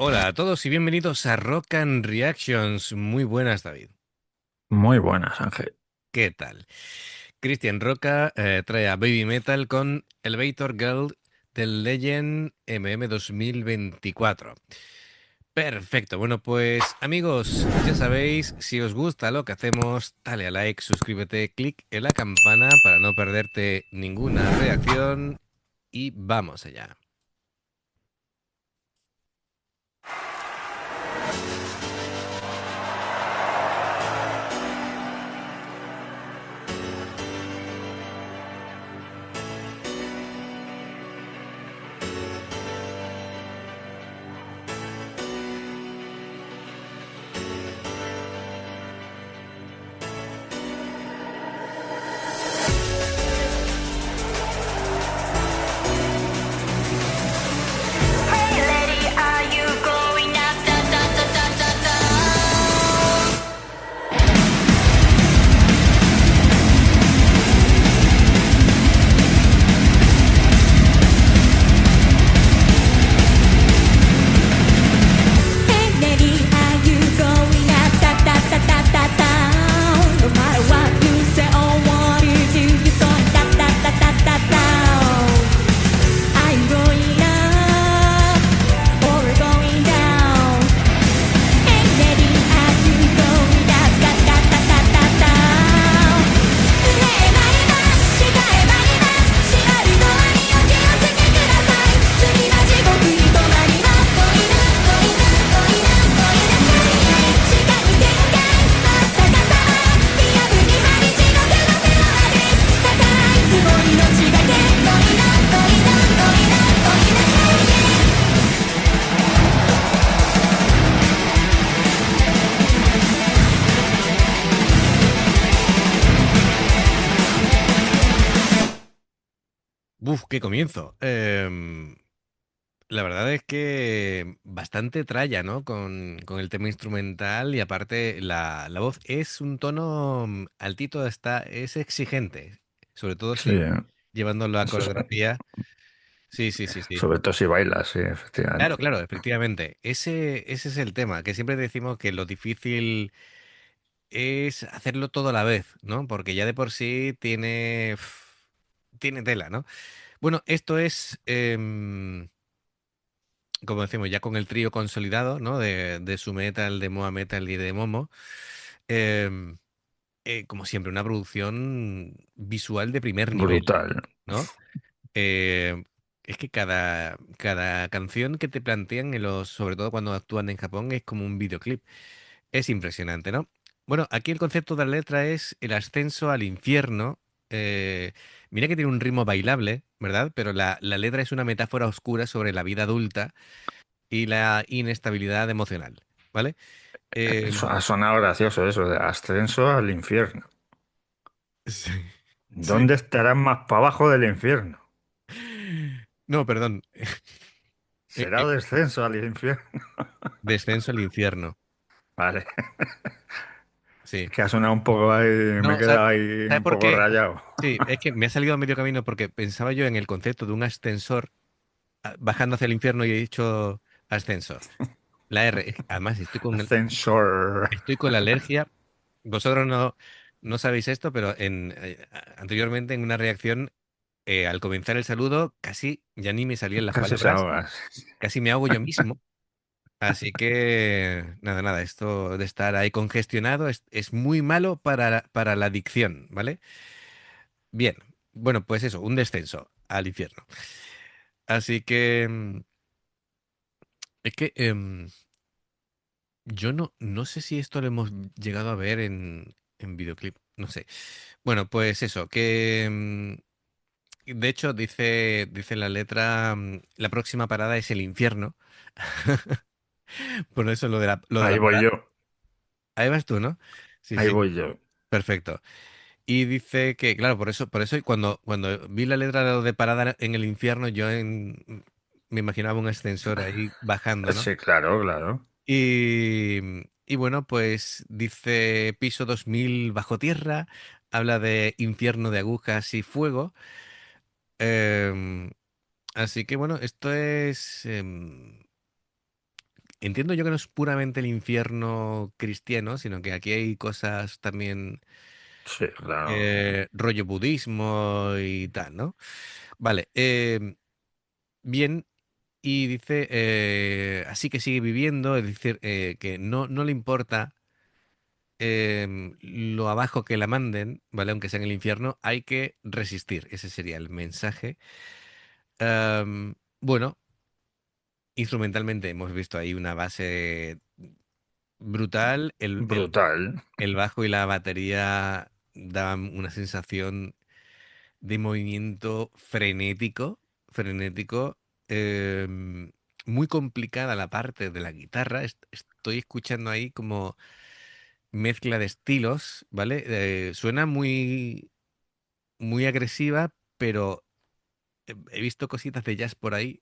Hola a todos y bienvenidos a Rock and Reactions. Muy buenas, David. Muy buenas, Ángel. ¿Qué tal? Cristian Roca trae a Baby Metal con Elevator Girl del Legend MM 2024. Perfecto. Bueno, pues amigos, ya sabéis, si os gusta lo que hacemos, dale a like, suscríbete, clic en la campana para no perderte ninguna reacción y vamos allá. Hey lady, are you going up, down, down, down, down, down, down? Hey lady, are you going up, down, down, down, down, down, down? No matter what you say or what you do, you're going down, down, down, down, down, down. I'm going up, or we're going down. Hey lady, are you going up, down, down, down, down, down, down? 上へ参ります、下へ参ります。縛るドアにお気をつけください。次は地獄に止まります。恋な、恋な、恋な、恋な、地下に旋回、真っ逆さま。火あぶり張り地獄のフロアです。だからいつも命だけ恋な、恋な、恋な、恋な、Buf, qué comienzo. La verdad es que bastante tralla, ¿no? Con el tema instrumental y aparte la voz es un tono altito, es exigente, sobre todo Sí, si llevándolo a eso es- coreografía. Sí, sí, sí, sí. sobre todo si bailas, sí, Claro, efectivamente. claro, efectivamente. Ese es el tema, que siempre decimos que lo difícil es hacerlo todo a la vez, ¿no? Porque ya de por sí tiene tela, ¿no? Bueno, esto es... como decimos, ya con el trío consolidado, ¿no? De su metal, de Moa Metal y de Momo. em, como siempre, una producción visual de primer nivel, Brutal. ¿no? Eh, es que cada canción que te plantean, sobre todo cuando actúan en Japón, es como un videoclip. Es impresionante, ¿no? Bueno, aquí el concepto de la letra es el ascenso al infierno. eh, Mira que tiene un ritmo bailable, ¿verdad? Pero la letra es una metáfora oscura sobre la vida adulta y la inestabilidad emocional, ¿vale? Eso Eh, ha sonado gracioso eso, de ascenso al infierno. sí, sí. ¿Dónde estarás más para abajo del infierno? No, perdón. Eh, ¿Será eh, descenso al infierno? Descenso al infierno. Vale. Sí. Es que ha sonado un poco ahí, me he No, quedado ahí ¿sabe un por poco qué? rayado. Sí, es que me ha salido a medio camino porque pensaba yo en el concepto de un ascensor bajando hacia el infierno y he dicho ascenso. La R. Además, Ascensor. estoy con la alergia. Vosotros no sabéis esto, pero anteriormente en una reacción, al comenzar el saludo, casi ya ni me salían las Casi se palabras. ahoga. Casi me hago yo mismo. Así que, nada, nada, esto de estar ahí congestionado es muy malo para la adicción, ¿vale? Bien, bueno, pues eso, un descenso al infierno. Así que, es que yo no sé si esto lo hemos llegado a ver en videoclip, no sé. Bueno, pues eso, que de hecho dice la letra, la próxima parada es el infierno. Por eso lo de Ahí la voy parada. yo. Ahí vas tú, ¿no? Sí, Ahí sí, voy yo. perfecto. Y dice que, claro, por eso cuando vi la letra de lo de parada en el infierno, me imaginaba un ascensor ahí bajando, ¿no? Sí, claro, claro. Y bueno, pues dice piso 2000 bajo tierra, habla de infierno de agujas y fuego. Em, Así que bueno, esto es... entiendo yo que no es puramente el infierno cristiano, sino que aquí hay cosas también Sí, claro. rollo budismo y tal, ¿no? Vale, bien, y dice, así que sigue viviendo, es decir, que no le importa lo abajo que la manden, ¿vale? Aunque sea en el infierno, hay que resistir. Ese sería el mensaje. Bueno, instrumentalmente hemos visto ahí una base brutal. Brutal. El bajo y la batería daban una sensación de movimiento frenético, frenético. Muy complicada la parte de la guitarra. Estoy escuchando ahí como mezcla de estilos, ¿vale? Suena muy agresiva, pero he visto cositas de jazz por ahí.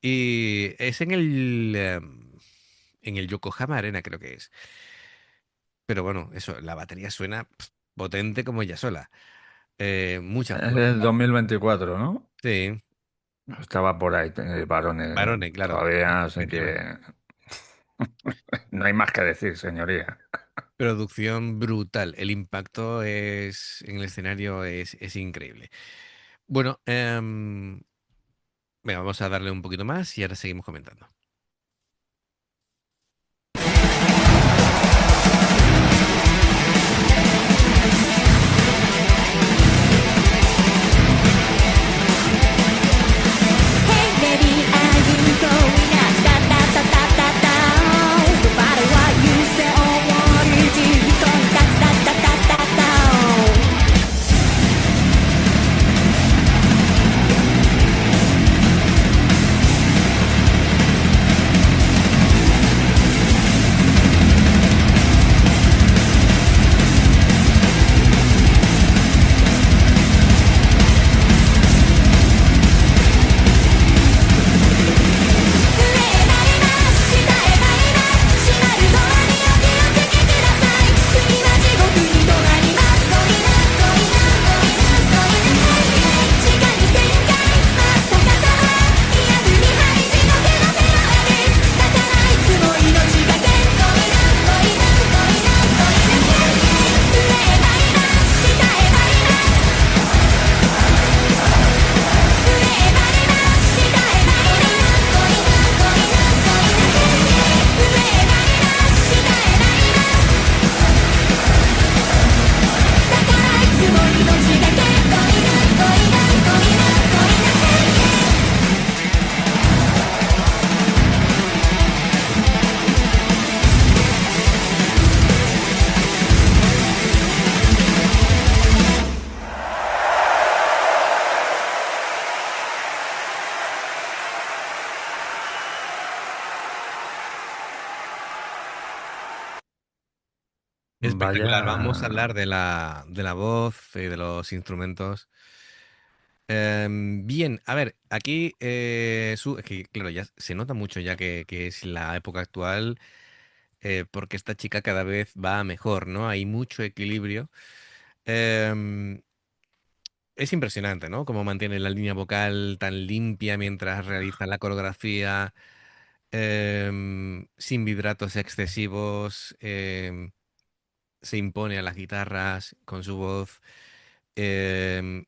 Y es en el Yokohama Arena, creo que es. Pero bueno, eso, la batería suena potente como ella sola. Mucha Es fuerza. del 2024, ¿no? Sí, Estaba por ahí, varones varones, claro, todavía, así que efectivamente. no hay más que decir, señoría. Producción brutal. El impacto en el escenario es increíble. Bueno, venga, vamos a darle un poquito más y ahora seguimos comentando. Hey baby, are you going out? Da da da da da down. No matter what you say or what you do, you're going da da da da da down. Espectacular. Vamos a Vaya. hablar de la voz y de los instrumentos. Bien, a ver, aquí es que claro, ya se nota mucho ya que es la época actual, porque esta chica cada vez va a mejor, ¿no? Hay mucho equilibrio. Em, es impresionante, ¿no? Cómo mantiene la línea vocal tan limpia mientras realiza la coreografía, sin vibratos excesivos. Se impone a las guitarras con su voz. em,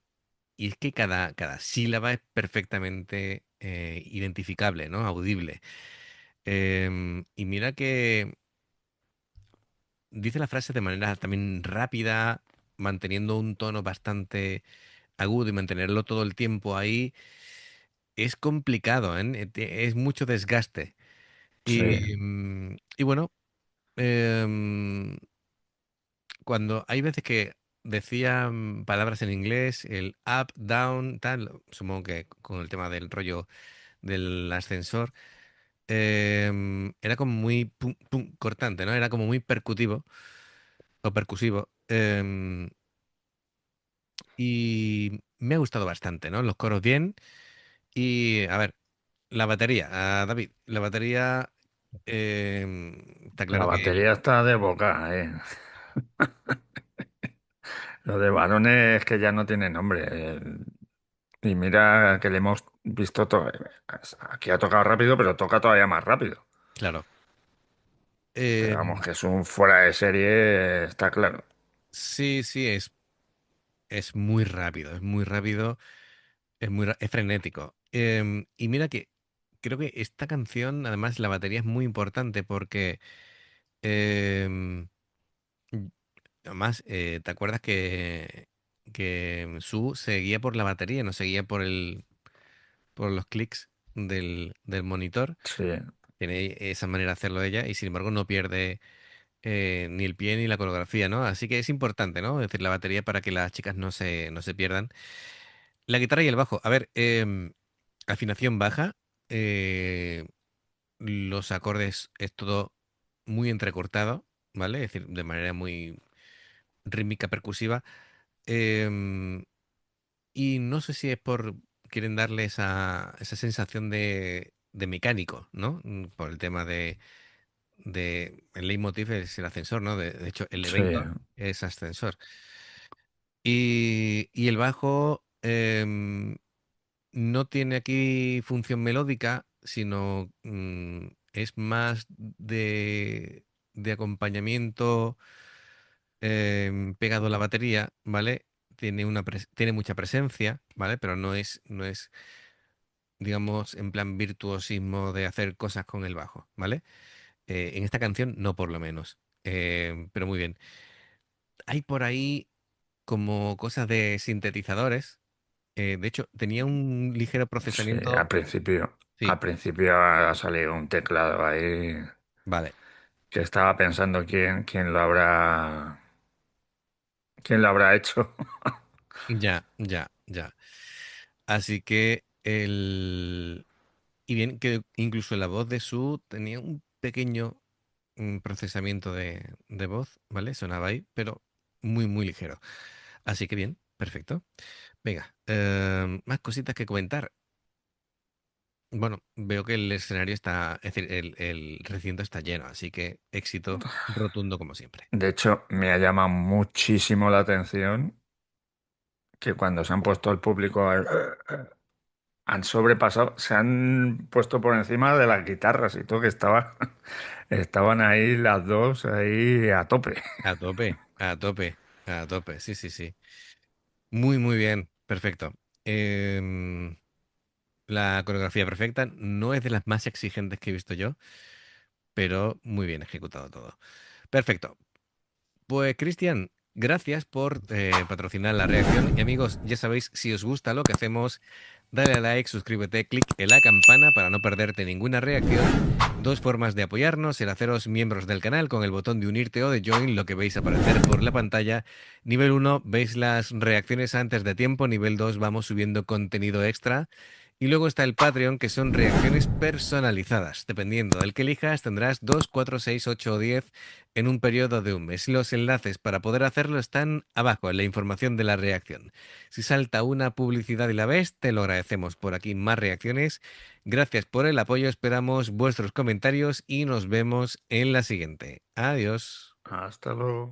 y es que cada sílaba es perfectamente identificable, ¿no? Audible. Y mira que dice la frase de manera también rápida, manteniendo un tono bastante agudo y mantenerlo todo el tiempo ahí. Es complicado, ¿eh? Es mucho desgaste. Sí. Y bueno, em, cuando hay veces que decía palabras en inglés, el up, down, tal, supongo que con el tema del rollo del ascensor, era como muy pum, pum, cortante, ¿no? Era como muy percutivo o percusivo. Y me ha gustado bastante, ¿no? Los coros bien. Y a ver, la batería, David, la batería está La claro que batería está de boca, ¿eh? Lo de varones que ya no tiene nombre. Y mira que le hemos visto todo. Aquí ha tocado rápido, pero toca todavía más rápido. claro. Pero Eh, vamos, que es un fuera de serie, está claro. sí, sí, es muy rápido, es muy rápido, es frenético. Y mira que creo que esta canción, además, la batería es muy importante porque, em, además, ¿te acuerdas que Su se guía por la batería, no se guía por los clics del monitor? Sí, Tiene esa manera de hacerlo ella y sin embargo no pierde ni el pie ni la coreografía, ¿no? Así que es importante, ¿no? Es decir, la batería para que las chicas no se pierdan. La guitarra y el bajo. A ver, afinación baja. Los acordes es todo muy entrecortado, ¿vale? Es decir, de manera muy rítmica, percusiva. em, y no sé si es por quieren darle esa sensación de mecánico, ¿no? Por el tema de el leitmotiv es el ascensor, ¿no? De hecho, el sí, evento es ascensor. Y el bajo no tiene aquí función melódica, sino es más de acompañamiento pegado a la batería, ¿vale? Tiene mucha presencia, ¿vale? Pero no es, digamos, en plan virtuosismo de hacer cosas con el bajo, ¿vale? En esta canción no por lo menos. Pero muy bien. Hay por ahí como cosas de sintetizadores. De hecho, tenía un ligero sí. procesamiento. Sí, Al principio ha salido un teclado ahí vale. que estaba pensando quién lo habrá hecho. Ya, ya, ya. Así que Y bien, que incluso la voz de Su tenía un pequeño procesamiento de voz, ¿vale? Sonaba ahí, pero muy, muy ligero. Así que bien, perfecto. Venga, más cositas que comentar. Bueno, veo que el escenario está, es decir, el recinto está lleno, así que éxito rotundo como siempre. De hecho, me ha llamado muchísimo la atención que cuando se han puesto el público, han sobrepasado, se han puesto por encima de las guitarras y todo, que estaban ahí las dos ahí a tope. A tope, a tope, a tope, sí, sí, sí. Muy, muy bien, perfecto. Em, la coreografía perfecta no es de las más exigentes que he visto yo, pero muy bien ejecutado todo. Perfecto. Pues Cristian, gracias por patrocinar la reacción. Y amigos, ya sabéis, si os gusta lo que hacemos, dale a like, suscríbete, clic en la campana para no perderte ninguna reacción. Dos formas de apoyarnos, el haceros miembros del canal con el botón de unirte o de join, lo que veis aparecer por la pantalla. Nivel uno veis las reacciones antes de tiempo. Nivel 2 vamos subiendo contenido extra. Y luego está el Patreon, que son reacciones personalizadas. Dependiendo del que elijas, tendrás 2, 4, 6, 8 o 10 en un periodo de un mes. Los enlaces para poder hacerlo están abajo en la información de la reacción. Si salta una publicidad y la ves, te lo agradecemos. Por aquí más reacciones. Gracias por el apoyo, esperamos vuestros comentarios y nos vemos en la siguiente. Adiós. Hasta luego.